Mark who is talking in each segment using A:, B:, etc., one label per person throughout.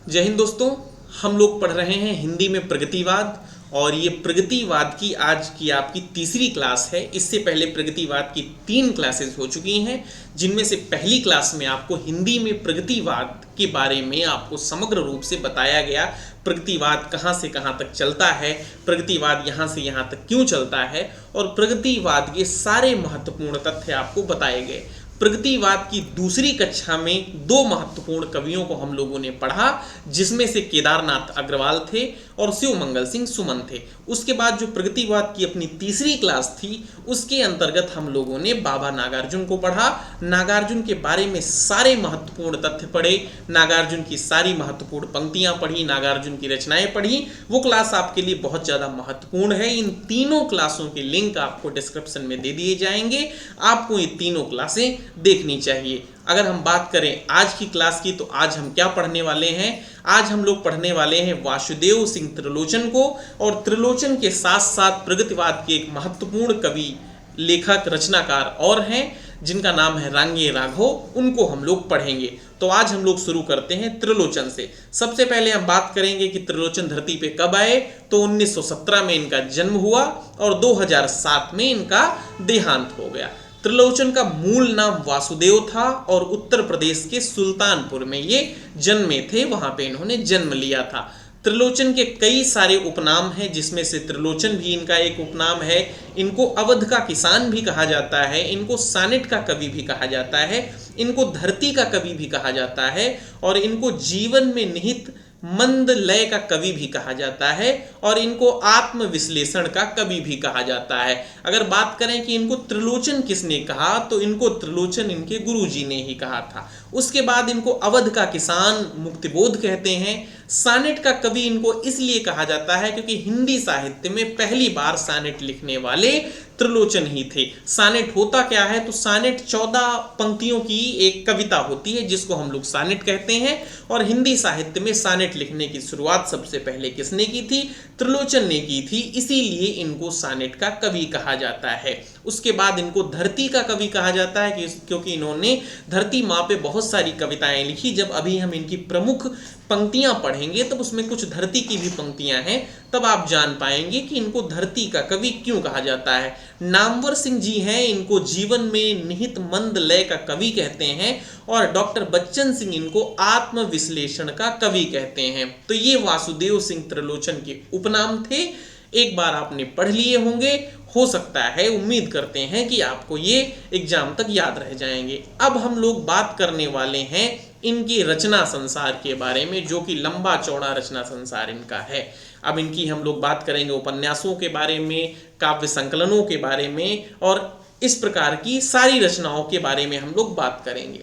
A: जय हिंद दोस्तों। हम लोग पढ़ रहे हैं हिंदी में प्रगतिवाद और ये प्रगतिवाद की आज की आपकी तीसरी क्लास है। इससे पहले प्रगतिवाद की 3 क्लासेस हो चुकी हैं, जिनमें से पहली क्लास में आपको हिंदी में प्रगतिवाद के बारे में आपको समग्र रूप से बताया गया। प्रगतिवाद कहाँ से कहाँ तक चलता है, प्रगतिवाद यहाँ से यहाँ तक क्यों चलता है और प्रगतिवाद के सारे महत्वपूर्ण तथ्य आपको बताए गए। प्रगतिवाद की दूसरी कक्षा में 2 महत्वपूर्ण कवियों को हम लोगों ने पढ़ा, जिसमें से केदारनाथ अग्रवाल थे और शिवमंगल सिंह सुमन थे। उसके बाद जो प्रगतिवाद की अपनी तीसरी क्लास थी, उसके अंतर्गत हम लोगों ने बाबा नागार्जुन को पढ़ा। नागार्जुन के बारे में सारे महत्वपूर्ण तथ्य पढ़े, नागार्जुन की सारी महत्वपूर्ण पंक्तियां पढ़ी, नागार्जुन की रचनाएं पढ़ी। वो क्लास आपके लिए बहुत ज़्यादा महत्वपूर्ण है। इन तीनों क्लासों के लिंक आपको डिस्क्रिप्शन में दे दिए जाएंगे। आपको ये तीनों क्लासें देखनी चाहिए। अगर हम बात करें आज की क्लास की, तो आज हम क्या पढ़ने वाले हैं? आज हम लोग पढ़ने वाले हैं वासुदेव सिंह त्रिलोचन को, और त्रिलोचन के साथ साथ प्रगतिवाद के एक महत्वपूर्ण कवि, लेखक, रचनाकार और हैं जिनका नाम है रांगे राघव। उनको हम लोग पढ़ेंगे। तो आज हम लोग शुरू करते हैं त्रिलोचन से। सबसे पहले हम बात करेंगे कि त्रिलोचन धरती पे कब आए। तो 1917 में इनका जन्म हुआ और 2007 में इनका देहांत हो गया। त्रिलोचन का मूल नाम वासुदेव था और उत्तर प्रदेश के सुल्तानपुर में ये जन्मे थे, वहां पे इन्होंने जन्म लिया था। त्रिलोचन के कई सारे उपनाम हैं, जिसमें से त्रिलोचन भी इनका एक उपनाम है। इनको अवध का किसान भी कहा जाता है, इनको सानेट का कवि भी कहा जाता है, इनको धरती का कवि भी कहा जाता है और इनको जीवन में निहित मंद लय का कवि भी कहा जाता है और इनको आत्म विश्लेषण का कवि भी कहा जाता है। अगर बात करें कि इनको त्रिलोचन किसने कहा, तो इनको त्रिलोचन इनके गुरुजी ने ही कहा था। उसके बाद इनको अवध का किसान, मुक्तिबोध कहते हैं। सानेट का कवि इनको इसलिए कहा जाता है क्योंकि हिंदी साहित्य में पहली बार सानेट लिखने वाले त्रिलोचन ही थे। सानेट होता क्या है? तो सानेट 14 पंक्तियों की एक कविता होती है, जिसको हम लोग सानेट कहते हैं। और हिंदी साहित्य में सानेट लिखने की शुरुआत सबसे पहले किसने की थी? त्रिलोचन ने की थी, इसीलिए इनको सानेट का कवि कहा जाता है। उसके बाद इनको धरती का कवि कहा जाता है क्योंकि इन्होंने धरती माँ पे बहुत सारी कविताएं लिखी। जब अभी हम इनकी प्रमुख पंक्तियां पढ़ेंगे तब उसमें कुछ धरती की भी पंक्तियां हैं, तब आप जान पाएंगे कि इनको धरती का कवि क्यों कहा जाता है। नामवर सिंह जी हैं, इनको जीवन में निहित मंद लय का कवि कहते हैं और डॉक्टर बच्चन सिंह इनको आत्म विश्लेषण का कवि कहते हैं। तो ये वासुदेव सिंह त्रिलोचन के उपनाम थे। एक बार आपने पढ़ लिए होंगे, हो सकता है, उम्मीद करते हैं कि आपको ये एग्जाम तक याद रह जाएंगे। अब हम लोग बात करने वाले हैं इनकी रचना संसार के बारे में, जो कि लंबा चौड़ा रचना संसार इनका है। अब इनकी हम लोग बात करेंगे उपन्यासों के बारे में, काव्य संकलनों के बारे में और इस प्रकार की सारी रचनाओं के बारे में हम लोग बात करेंगे।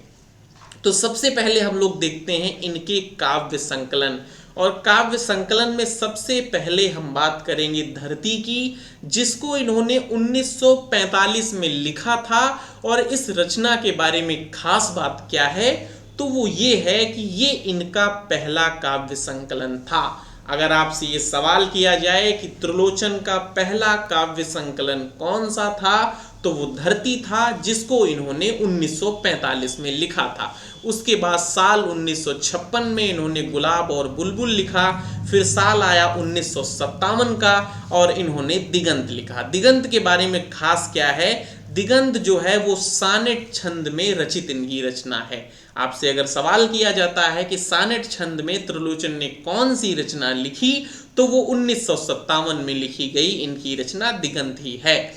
A: तो सबसे पहले हम लोग देखते हैं इनके काव्य संकलन, और काव्य संकलन में सबसे पहले हम बात करेंगे धरती की, जिसको इन्होंने 1945 में लिखा था। और इस रचना के बारे में खास बात क्या है, तो वो ये है कि ये इनका पहला काव्य संकलन था। अगर आपसे ये सवाल किया जाए कि त्रिलोचन का पहला काव्य संकलन कौन सा था, तो वो धरती था, जिसको इन्होंने 1945 में लिखा था। उसके बाद साल 1956 में इन्होंने गुलाब और बुलबुल लिखा। फिर साल आया 1957 का और इन्होंने दिगंत लिखा। दिगंत के बारे में खास क्या है? दिगंत जो है वो सानेट छंद में रचित इनकी रचना है। आपसे अगर सवाल किया जाता है कि सानेट छंद में त्रिलोचन ने कौन सी रचना लिखी, तो वो 1957 में लिखी गई इनकी रचना दिगंत ही है।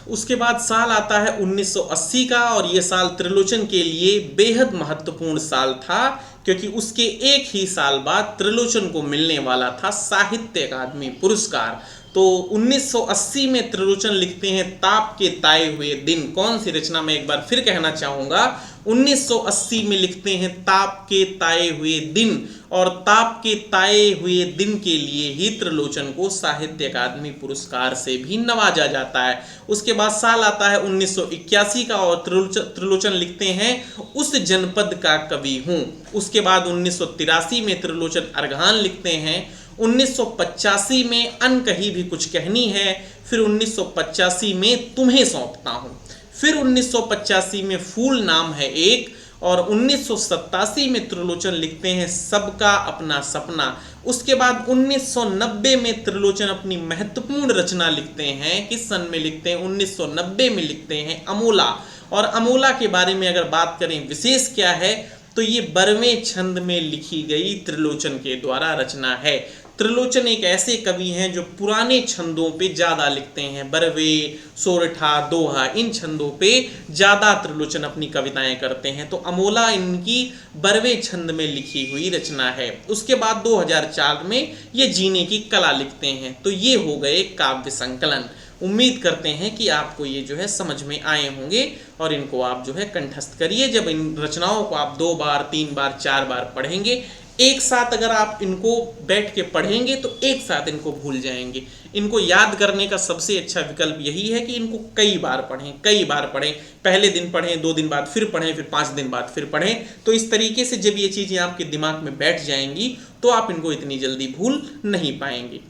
A: उसके बाद साल आता है 1980 का, और ये साल त्रिलोचन के लिए बेहद महत्वपूर्ण साल था, क्योंकि उसके एक ही साल बाद त्रिलोचन को मिलने वाला था साहित्य अकादमी पुरस्कार। तो 1980 में त्रिलोचन लिखते हैं ताप के ताए हुए दिन। कौन सी रचना, मैं एक बार फिर कहना चाहूंगा, 1980 में लिखते हैं ताप के ताए हुए दिन, और ताप के ताए हुए दिन के लिए ही त्रिलोचन को साहित्य अकादमी पुरस्कार से भी नवाजा जाता है। उसके बाद साल आता है 1981 का, और त्रिलोचन लिखते हैं उस जनपद का कवि हूं। उसके बाद 1983 में त्रिलोचन अर्घान लिखते हैं। 1985 में अन कही भी कुछ कहनी है। फिर 1985 में तुम्हें सौंपता हूं। फिर 1985 में फूल नाम है एक, और 1987 में त्रिलोचन लिखते हैं सबका अपना सपना। उसके बाद 1990 में त्रिलोचन अपनी महत्वपूर्ण रचना लिखते हैं, किस सन में लिखते हैं, 1990 में लिखते हैं अमोला। और अमोला के बारे में अगर बात करें विशेष क्या है, तो ये 12वें छंद में लिखी गई त्रिलोचन के द्वारा रचना है। त्रिलोचन एक ऐसे कवि हैं जो पुराने छंदों पे ज़्यादा लिखते हैं, 12वें, सोरठा, दोहा, इन छंदों पे ज़्यादा त्रिलोचन अपनी कविताएं करते हैं। तो अमोला इनकी 12वें छंद में लिखी हुई रचना है। उसके बाद 2004 में ये जीने की कला लिखते हैं। तो ये हो गए काव्य संकलन। उम्मीद करते हैं कि आपको ये जो है समझ में आए होंगे और इनको आप जो है कंठस्थ करिए। जब इन रचनाओं को आप 2 बार, 3 बार, 4 बार पढ़ेंगे, एक साथ अगर आप इनको बैठ के पढ़ेंगे तो एक साथ इनको भूल जाएंगे। इनको याद करने का सबसे अच्छा विकल्प यही है कि इनको कई बार पढ़ें, कई बार पढ़ें। पहले दिन पढ़ें, 2 दिन बाद फिर पढ़ें, फिर 5 दिन बाद फिर पढ़ें। तो इस तरीके से जब ये चीज़ें आपके दिमाग में बैठ जाएंगी तो आप इनको इतनी जल्दी भूल नहीं पाएंगे।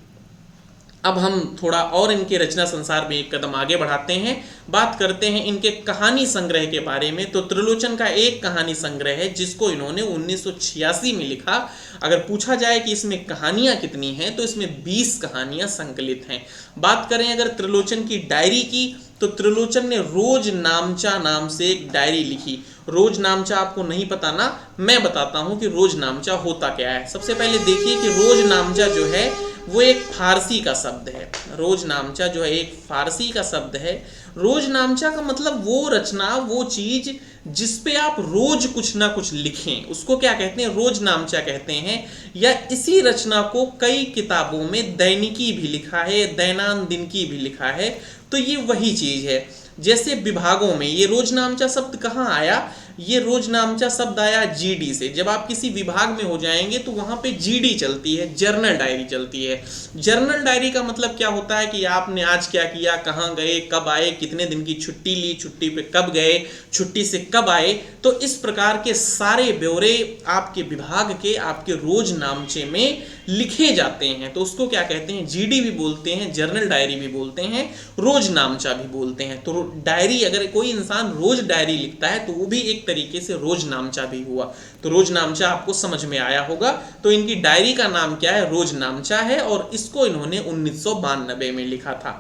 A: अब हम थोड़ा और इनके रचना संसार में एक कदम आगे बढ़ाते हैं, बात करते हैं इनके कहानी संग्रह के बारे में। तो त्रिलोचन का एक कहानी संग्रह है जिसको इन्होंने 1986 में लिखा। अगर पूछा जाए कि इसमें कहानियां कितनी हैं, तो इसमें 20 कहानियां संकलित हैं। बात करें अगर त्रिलोचन की डायरी की, तो त्रिलोचन ने रोज नामचा नाम से एक डायरी लिखी। रोज नामचा आपको नहीं पता ना, मैं बताता हूं कि रोज नामचा होता क्या है। सबसे पहले देखिए कि रोज नामचा जो है वो एक फारसी का शब्द है। रोज नामचा जो है एक फारसी का शब्द है। रोज नामचा का मतलब वो रचना, वो चीज जिस पे आप रोज कुछ ना कुछ लिखें, उसको क्या कहते हैं, रोज नामचा कहते हैं। या इसी रचना को कई किताबों में दैनिकी भी लिखा है, दैनान की भी लिखा है। तो ये वही चीज है। जैसे विभागों में ये रोज नामचा शब्द कहाँ आया, ये रोज नामचा शब्द आया जीडी से। जब आप किसी विभाग में हो जाएंगे तो वहां पे जीडी चलती है, जर्नल डायरी चलती है। जर्नल डायरी का मतलब क्या होता है कि आपने आज क्या किया, कहाँ गए, कब आए, कितने दिन की छुट्टी ली, छुट्टी पे कब गए, छुट्टी से कब आए। तो इस प्रकार के सारे ब्यौरे आपके विभाग के, आपके रोज नामचे में लिखे जाते हैं। तो उसको क्या कहते हैं, जीडी भी बोलते हैं, जर्नल डायरी भी बोलते हैं, रोज नामचा भी बोलते हैं। तो डायरी, अगर कोई इंसान रोज डायरी लिखता है तो वो भी एक तरीके से रोज नामचा भी हुआ। तो रोज नामचा आपको समझ में आया होगा। तो इनकी डायरी का नाम क्या है, रोज नामचा है, और इसको इन्होंने 1992 में लिखा था।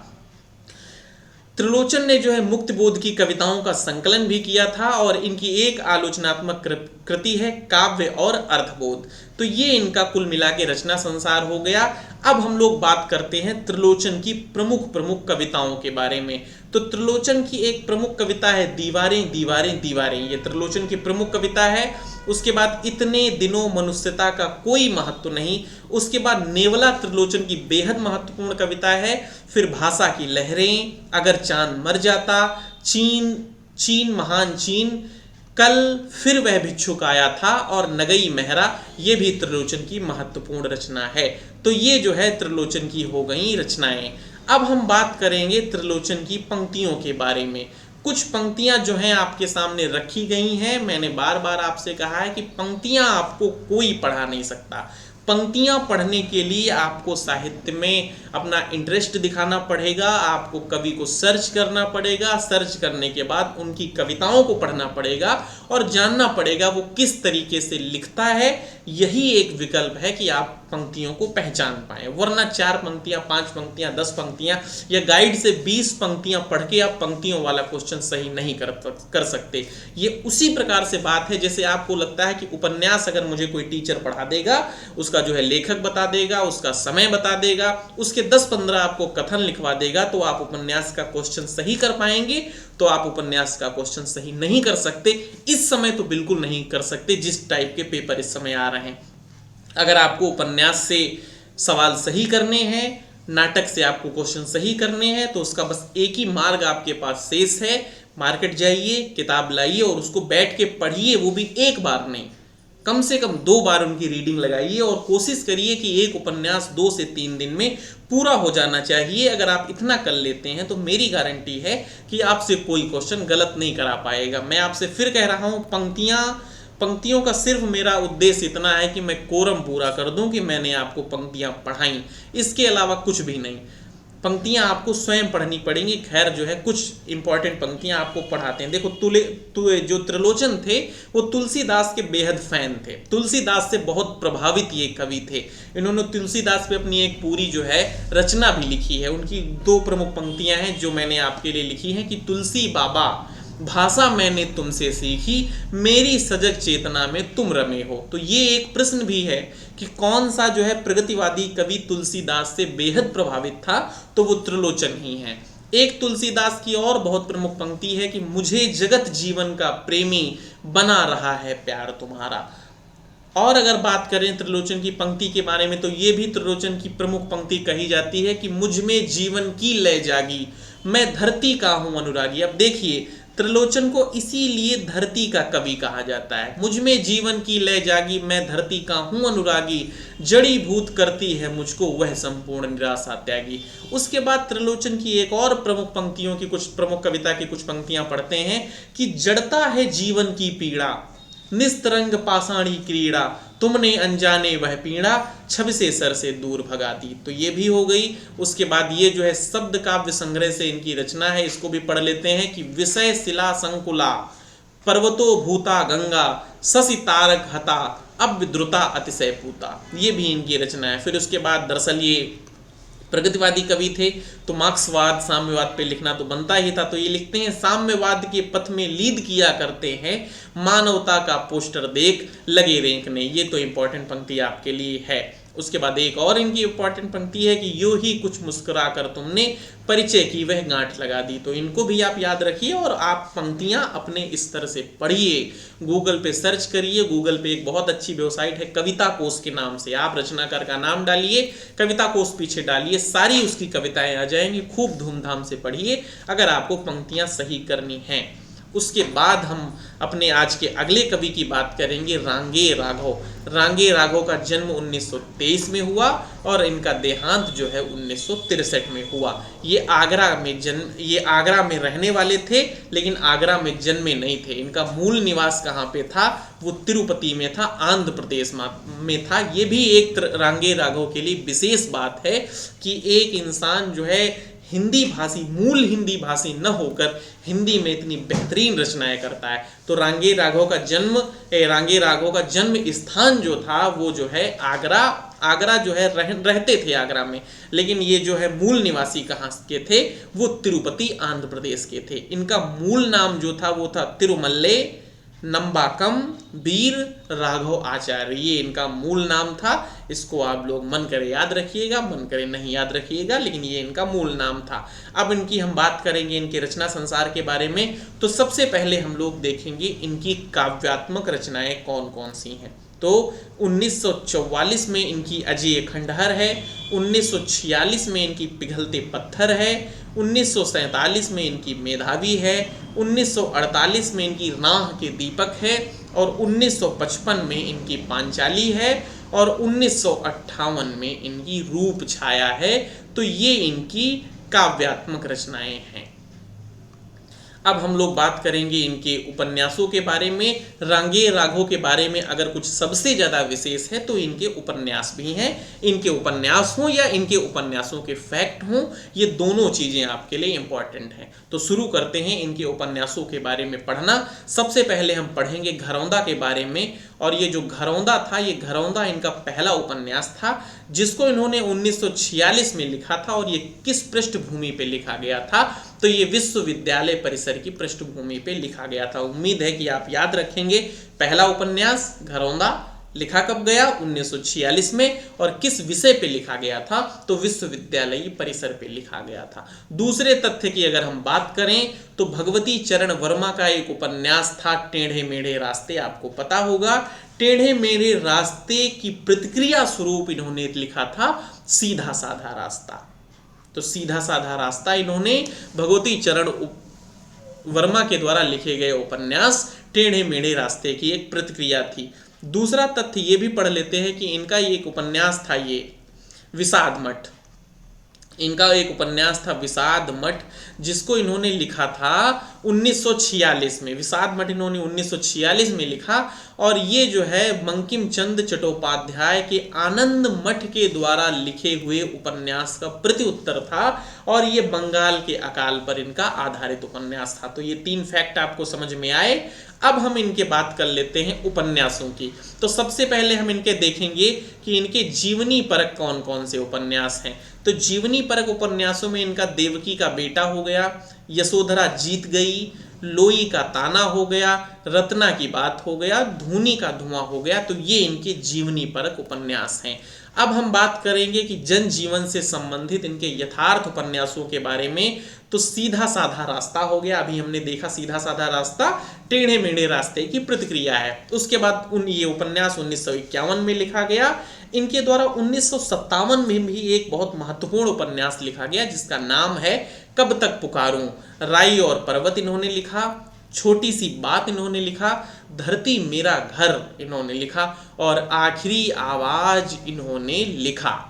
A: त्रिलोचन ने जो है मुक्तिबोध की कविताओं का संकलन भी किया था, और इनकी एक आलोचनात्मक कृति है काव्य और अर्थबोध। तो ये इनका कुल मिला के रचना संसार हो गया। अब हम लोग बात करते हैं त्रिलोचन की प्रमुख प्रमुख कविताओं के बारे में। तो त्रिलोचन की एक प्रमुख कविता है दीवारें दीवारें दीवारें, ये त्रिलोचन की प्रमुख कविता है। उसके बाद इतने दिनों मनुष्यता का कोई महत्व नहीं। उसके बाद नेवला त्रिलोचन की बेहद महत्वपूर्ण कविता है। फिर भाषा की लहरें, अगर चांद मर जाता, चीन चीन महान चीन, कल फिर वह भिक्षुक आया था, और नगई मेहरा, ये भी त्रिलोचन की महत्वपूर्ण रचना है। तो ये जो है त्रिलोचन की हो गई रचनाएं। अब हम बात करेंगे त्रिलोचन की पंक्तियों के बारे में। कुछ पंक्तियां जो हैं आपके सामने रखी गई हैं। मैंने बार बार आपसे कहा है कि पंक्तियां आपको कोई पढ़ा नहीं सकता। पंक्तियां पढ़ने के लिए आपको साहित्य में अपना इंटरेस्ट दिखाना पड़ेगा, आपको कवि को सर्च करना पड़ेगा, सर्च करने के बाद उनकी कविताओं को पढ़ना पड़ेगा और जानना पड़ेगा वो किस तरीके से लिखता है। यही एक विकल्प है कि आप पंक्तियों को पहचान पाएं, वरना 4 पंक्तियां, 5 पंक्तियां, 10 पंक्तियां या गाइड से 20 पंक्तियां पढ़ के आप पंक्तियों वाला क्वेश्चन सही नहीं कर सकते। ये उसी प्रकार से बात है जैसे आपको लगता है कि उपन्यास अगर मुझे कोई टीचर पढ़ा देगा, उसका जो है लेखक बता देगा, उसका समय बता देगा, उसके 10-15 आपको कथन लिखवा देगा, तो आप उपन्यास का क्वेश्चन सही कर पाएंगे। तो आप उपन्यास का क्वेश्चन सही नहीं कर सकते। इस समय तो बिल्कुल नहीं कर सकते जिस टाइप के पेपर इस समय आ रहे हैं। अगर आपको उपन्यास से सवाल सही करने हैं, नाटक से आपको क्वेश्चन सही करने हैं, तो उसका बस एक ही मार्ग आपके पास शेष है। मार्केट जाइए, किताब लाइए और उसको बैठ के पढ़िए, वो भी एक बार नहीं, कम से कम 2 बार उनकी रीडिंग लगाइए और कोशिश करिए कि एक उपन्यास 2 से 3 दिन में पूरा हो जाना चाहिए। अगर आप इतना कर लेते हैं तो मेरी गारंटी है कि आपसे कोई क्वेश्चन गलत नहीं करा पाएगा। मैं आपसे फिर कह रहा हूँ, पंक्तियों का सिर्फ मेरा उद्देश्य इतना है कि मैं कोरम पूरा कर दूं कि मैंने आपको पंक्तियां पढ़ाई, इसके अलावा कुछ भी नहीं। पंक्तियां आपको स्वयं पढ़नी पड़ेंगी। खैर जो है कुछ इंपॉर्टेंट पंक्तियां आपको पढ़ाते हैं। देखो जो त्रिलोचन थे वो तुलसीदास के बेहद फैन थे, तुलसीदास से बहुत प्रभावित ये कवि थे। इन्होंने तुलसीदास पे अपनी एक पूरी जो है रचना भी लिखी है। उनकी दो प्रमुख पंक्तियां हैं जो मैंने आपके लिए लिखी हैं कि तुलसी बाबा भाषा मैंने तुमसे सीखी, मेरी सजग चेतना में तुम रमे हो। तो ये एक प्रश्न भी है कि कौन सा जो है प्रगतिवादी कवि तुलसीदास से बेहद प्रभावित था, तो वो त्रिलोचन ही है। एक तुलसीदास की और बहुत प्रमुख पंक्ति है कि मुझे जगत जीवन का प्रेमी बना रहा है प्यार तुम्हारा। और अगर बात करें त्रिलोचन की पंक्ति के बारे में, तो ये भी त्रिलोचन की प्रमुख पंक्ति कही जाती है कि मुझ में जीवन की लय जागी, मैं धरती का हूं अनुरागी। अब देखिए त्रिलोचन को इसीलिए धरती का कवि कहा जाता है। मुझ में जीवन की लय जागी, मैं धरती का हूं अनुरागी, जड़ी भूत करती है मुझको वह संपूर्ण निराशा त्यागी। उसके बाद त्रिलोचन की एक और प्रमुख पंक्तियों की कुछ प्रमुख कविता की कुछ पंक्तियां पढ़ते हैं कि जड़ता है जीवन की पीड़ा, निस्तरंग पाषाणी क्रीड़ा, तुमने अनजाने वह पीड़ा, छब से सर से दूर भगा दी। तो ये भी हो गई। उसके बाद ये जो है शब्द काव्य संग्रह से इनकी रचना है, इसको भी पढ़ लेते हैं कि विषय शिला संकुला, पर्वतो भूता गंगा, शशि तारक हता, अब विद्रुता अतिशय पूता। ये भी इनकी रचना है। फिर उसके बाद दरअसल ये प्रगतिवादी कवि थे, तो मार्क्सवाद साम्यवाद पे लिखना तो बनता ही था। तो ये लिखते हैं साम्यवाद के पथ में लीड किया करते हैं, मानवता का पोस्टर देख लगे रेंकने। ये तो इंपॉर्टेंट पंक्ति आपके लिए है। उसके बाद एक और इनकी इंपॉर्टेंट पंक्ति है कि यूं ही कुछ मुस्कुरा कर तुमने परिचय की वह गांठ लगा दी। तो इनको भी आप याद रखिए और आप पंक्तियां अपने इस तरह से पढ़िए। गूगल पे सर्च करिए, गूगल पे एक बहुत अच्छी वेबसाइट है कविता कोश के नाम से, आप रचनाकार का नाम डालिए, कविता कोश पीछे डालिए, सारी उसकी कविताएं आ जाएंगी। खूब धूमधाम से पढ़िए अगर आपको पंक्तियां सही करनी हैं। उसके बाद हम अपने आज के अगले कवि की बात करेंगे, रांगे राघव। रांगे राघव का जन्म 1923 में हुआ और इनका देहांत जो है 1963 में हुआ। ये आगरा में रहने वाले थे, लेकिन आगरा में जन्मे नहीं थे। इनका मूल निवास कहाँ पे था? वो तिरुपति में था, आंध्र प्रदेश में था। ये भी एक रांगे राघव के लिए विशेष बात है कि एक इंसान जो है मूल हिंदी भाषी न होकर हिंदी में इतनी बेहतरीन रचनाएं करता है। तो रांगे राघव का जन्म स्थान जो था वो जो है आगरा जो है रहते थे आगरा में, लेकिन ये जो है मूल निवासी कहाँ के थे? वो तिरुपति आंध्र प्रदेश के थे। इनका मूल नाम जो था वो था तिरुमल्ले नंबाकम वीर राघव आचार्य, ये इनका मूल नाम था। इसको आप लोग मन करे याद रखिएगा, मन करे नहीं याद रखिएगा, लेकिन ये इनका मूल नाम था। अब इनकी हम बात करेंगे इनके रचना संसार के बारे में। तो सबसे पहले हम लोग देखेंगे इनकी काव्यात्मक रचनाएं कौन कौन सी हैं। तो 1944 में इनकी अजय खंडहर है, 1946 में इनकी पिघलते पत्थर है, 1947 में इनकी मेधावी है, 1948 में इनकी राह के दीपक है और 1955 में इनकी पांचाली है और 1958 में इनकी रूप छाया है। तो ये इनकी काव्यात्मक रचनाएं हैं। अब हम लोग बात करेंगे इनके उपन्यासों के बारे में। रांगे राघव के बारे में अगर कुछ सबसे ज़्यादा विशेष है तो इनके उपन्यास भी हैं। इनके उपन्यास हों या इनके उपन्यासों के फैक्ट हों, ये दोनों चीज़ें आपके लिए इम्पॉर्टेंट हैं। तो शुरू करते हैं इनके उपन्यासों के बारे में पढ़ना। सबसे पहले हम पढ़ेंगे घरौंदा के बारे में। और ये जो घरौंदा था, ये घरौंदा इनका पहला उपन्यास था जिसको इन्होंने 1946 में लिखा था। और ये किस पृष्ठभूमि पे लिखा गया था? तो ये विश्वविद्यालय परिसर की पृष्ठभूमि पे लिखा गया था। उम्मीद है कि आप याद रखेंगे। पहला उपन्यास घरौंदा लिखा कब गया? 1946 में। और किस विषय पे लिखा गया था? तो विश्वविद्यालयी परिसर पे लिखा गया था। दूसरे तथ्य की अगर हम बात करें तो भगवती चरण वर्मा का एक उपन्यास था टेढ़े मेढ़े रास्ते, आपको पता होगा। टेढ़े मेढ़े रास्ते की प्रतिक्रिया स्वरूप इन्होंने लिखा था सीधा साधा रास्ता। तो सीधा साधा रास्ता इन्होंने भगवती चरण वर्मा के द्वारा लिखे गए उपन्यास टेढ़े मेढ़े रास्ते की एक प्रतिक्रिया थी। दूसरा तथ्य ये भी पढ़ लेते हैं कि इनका एक उपन्यास था ये विषाद मठ। इनका एक उपन्यास था विषाद मठ जिसको इन्होंने लिखा था 1946 में। विषाद मठ इन्होंने 1946 में लिखा और ये जो है बंकिम चंद्र चट्टोपाध्याय के आनंद मठ के द्वारा लिखे हुए उपन्यास का प्रति उत्तर था और ये बंगाल के अकाल पर इनका आधारित उपन्यास था। तो ये 3 फैक्ट आपको समझ में आए। अब हम इनके बात कर लेते हैं उपन्यासों की। तो सबसे पहले हम इनके देखेंगे कि इनके जीवनी परक कौन कौन से उपन्यास हैं। तो जीवनी परक उपन्यासों में इनका देवकी का बेटा हो गया, यशोधरा जीत गई, लोई का ताना हो गया, रत्ना की बात हो गया, धूनी का धुआं हो गया। तो ये इनके जीवनी परक उपन्यास हैं। अब हम बात करेंगे कि जन जीवन से संबंधित इनके यथार्थ उपन्यासों के बारे में। तो सीधा साधा रास्ता हो गया, अभी हमने देखा सीधा साधा रास्ता टेढ़े मेढ़े रास्ते की प्रतिक्रिया है। उसके बाद ये उपन्यास 1951 में लिखा गया। इनके द्वारा 1957 में भी एक बहुत महत्वपूर्ण उपन्यास लिखा गया जिसका नाम है कब तक पुकारूं। राई और पर्वत इन्होंने लिखा, छोटी सी बात इन्होंने लिखा, धरती मेरा घर इन्होंने लिखा और आखिरी आवाज इन्होंने लिखा।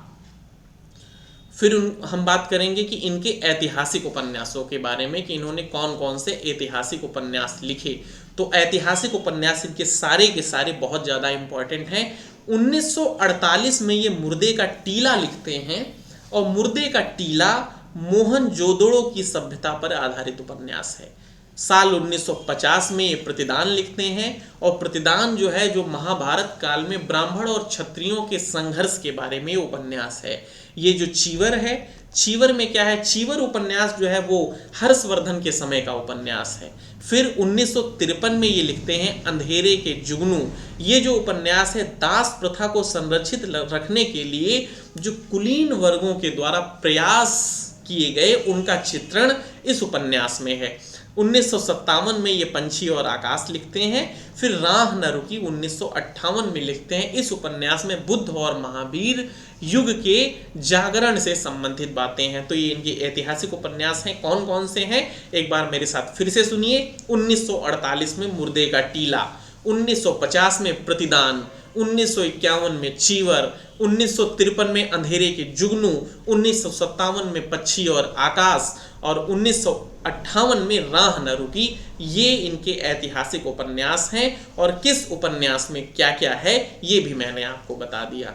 A: फिर हम बात करेंगे कि इनके ऐतिहासिक उपन्यासों के बारे में कि इन्होंने कौन कौन से ऐतिहासिक उपन्यास लिखे। तो ऐतिहासिक उपन्यास इनके सारे के सारे बहुत ज़्यादा इंपॉर्टेंट हैं। 1948 में ये मुर्दे का टीला लिखते हैं और मुर्दे का टीला मोहनजोदड़ो की सभ्यता पर आधारित उपन्यास है। साल 1950 में ये प्रतिदान लिखते हैं और प्रतिदान जो है जो महाभारत काल में ब्राह्मण और क्षत्रियों के संघर्ष के बारे में उपन्यास है। ये जो चीवर है, चीवर में क्या है, चीवर उपन्यास जो है वो हर्षवर्धन के समय का उपन्यास है। फिर 1953 में ये लिखते हैं अंधेरे के जुगनू। ये जो उपन्यास है दास प्रथा को संरक्षित रखने के लिए जो कुलीन वर्गों के द्वारा प्रयास किए गए उनका चित्रण इस उपन्यास में है। 1957 में ये पंछी और आकाश लिखते हैं। फिर राह न रुकी 1958 में लिखते हैं। इस उपन्यास में बुद्ध और महावीर युग के जागरण से संबंधित बातें हैं। तो ये इनके ऐतिहासिक उपन्यास हैं। कौन कौन से हैं एक बार मेरे साथ फिर से सुनिए। 1948 में मुर्दे का टीला, 1950 में प्रतिदान, 1951 में चीवर, 1953 में अंधेरे के जुगनू, 1957 में पक्षी और आकाश और 1958 में राह न रुकी। ये इनके ऐतिहासिक उपन्यास हैं और किस उपन्यास में क्या क्या है ये भी मैंने आपको बता दिया।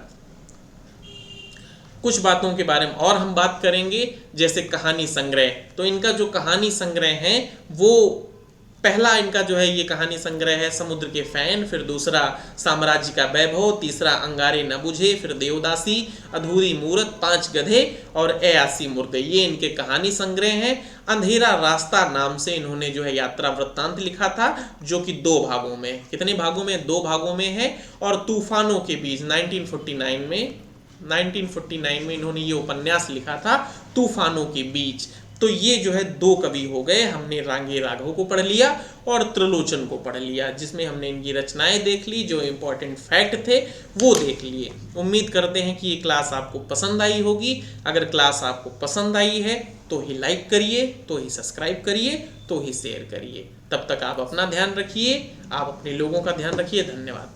A: कुछ बातों के बारे में और हम बात करेंगे जैसे कहानी संग्रह। तो इनका जो कहानी संग्रह है वो पहला इनका जो है ये कहानी संग्रह है समुद्र के फैन, फिर दूसरा साम्राज्य का वैभव, तीसरा अंगारे न बुझे, फिर देवदासी, अधूरी मूरत, 5 गधे और ऐयासी मुर्दे। ये इनके कहानी संग्रह हैं। अंधेरा रास्ता नाम से इन्होंने जो है यात्रा वृत्तांत लिखा था जो कि 2 भागों में, कितने भागों में, 2 भागों में है। और तूफानों के बीच 1949 में इन्होंने ये उपन्यास लिखा था तूफानों के बीच। तो ये जो है 2 कवि हो गए। हमने रांगे राघव को पढ़ लिया और त्रिलोचन को पढ़ लिया जिसमें हमने इनकी रचनाएं देख ली, जो इंपॉर्टेंट फैक्ट थे वो देख लिए। उम्मीद करते हैं कि ये क्लास आपको पसंद आई होगी। अगर क्लास आपको पसंद आई है तो ही लाइक करिए, तो ही सब्सक्राइब करिए, तो ही शेयर करिए। तब तक आप अपना ध्यान रखिए, आप अपने लोगों का ध्यान रखिए। धन्यवाद।